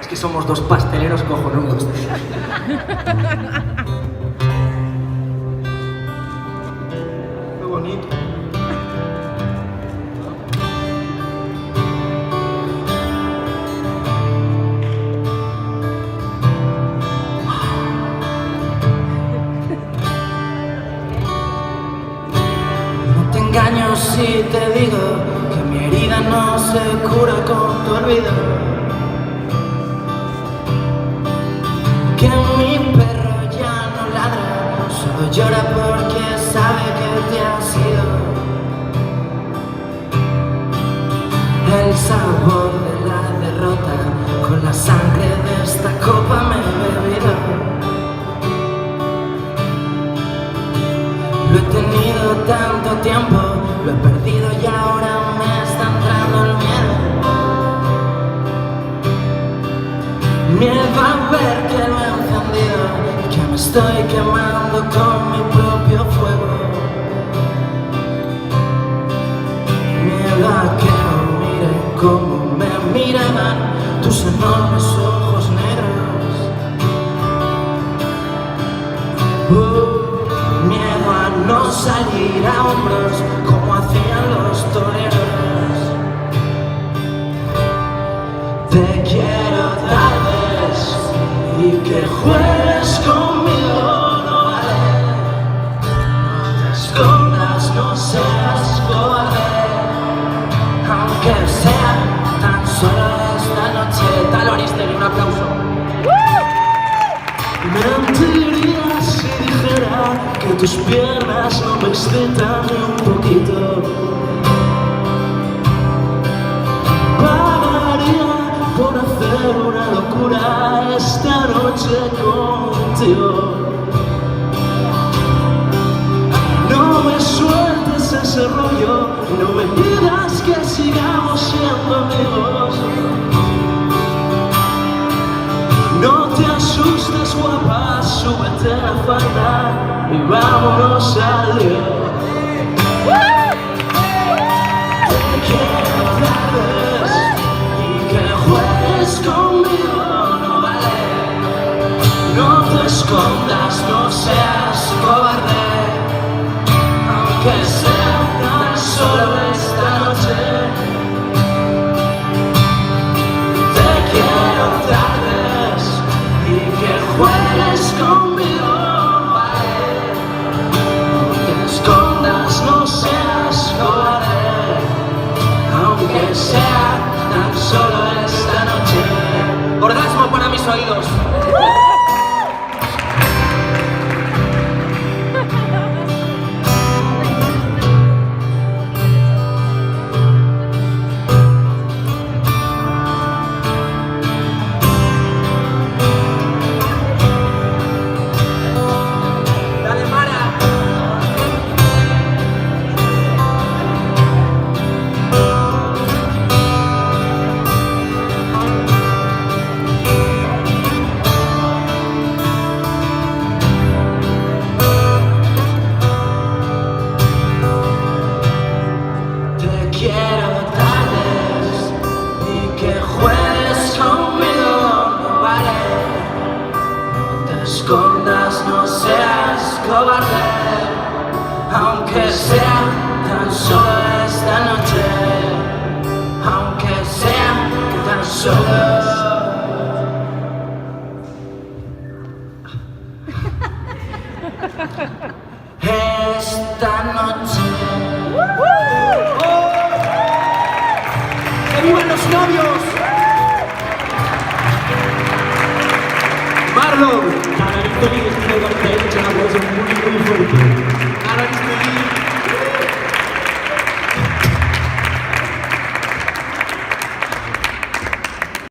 Es que somos dos pasteleros cojonudos. Qué bonito. No te engaño si te digo que mi herida no se cura con tu olvido. Que mi perro ya no ladra, solo llora porque sabe que te has ido. El sabor de la derrota, con la sangre de esta copa me he bebido. Lo he tenido tanto tiempo, lo he perdido y ahora me está entrando el miedo. Miedo a ver que lo he encendido y que me estoy quemando con mi propio fuego. Miedo a que no mire como me miraban tus enormes ojos negros. Miedo a no salir a hombros como hacían los toreros. Te quiero dar y que juegues conmigo no vale. No te escondas, no seas cobarde, aunque sea tan solo esta noche. Taloristegui, un aplauso. Mentiría si dijera que tus piernas no me excitan ni un poquito. Pagaría por hacer una locura esta noche contigo. No me sueltes ese rollo, no me pidas que sigamos siendo amigos. No te asustes, guapa, súbete a la falda y vámonos al lío. Te quiero tardes y que juegues conmigo no vale. No te escondas, no seas cobarde, aunque sea tan solo esta noche. Te quiero tardes y que juegues conmigo no vale. No te escondas, no seas cobarde, aunque sea tan solo esta noche. Orgasmo para mis oídos. Quiero tardes y que juegues conmigo no vale. No te escondas, no seas cobarde, aunque sea tan solo esta noche. Aunque sea tan solo. Esta noche. ¡Que vivan los novios! Marlon. Para Víctor y Destino García, un aplauso muy fuerte.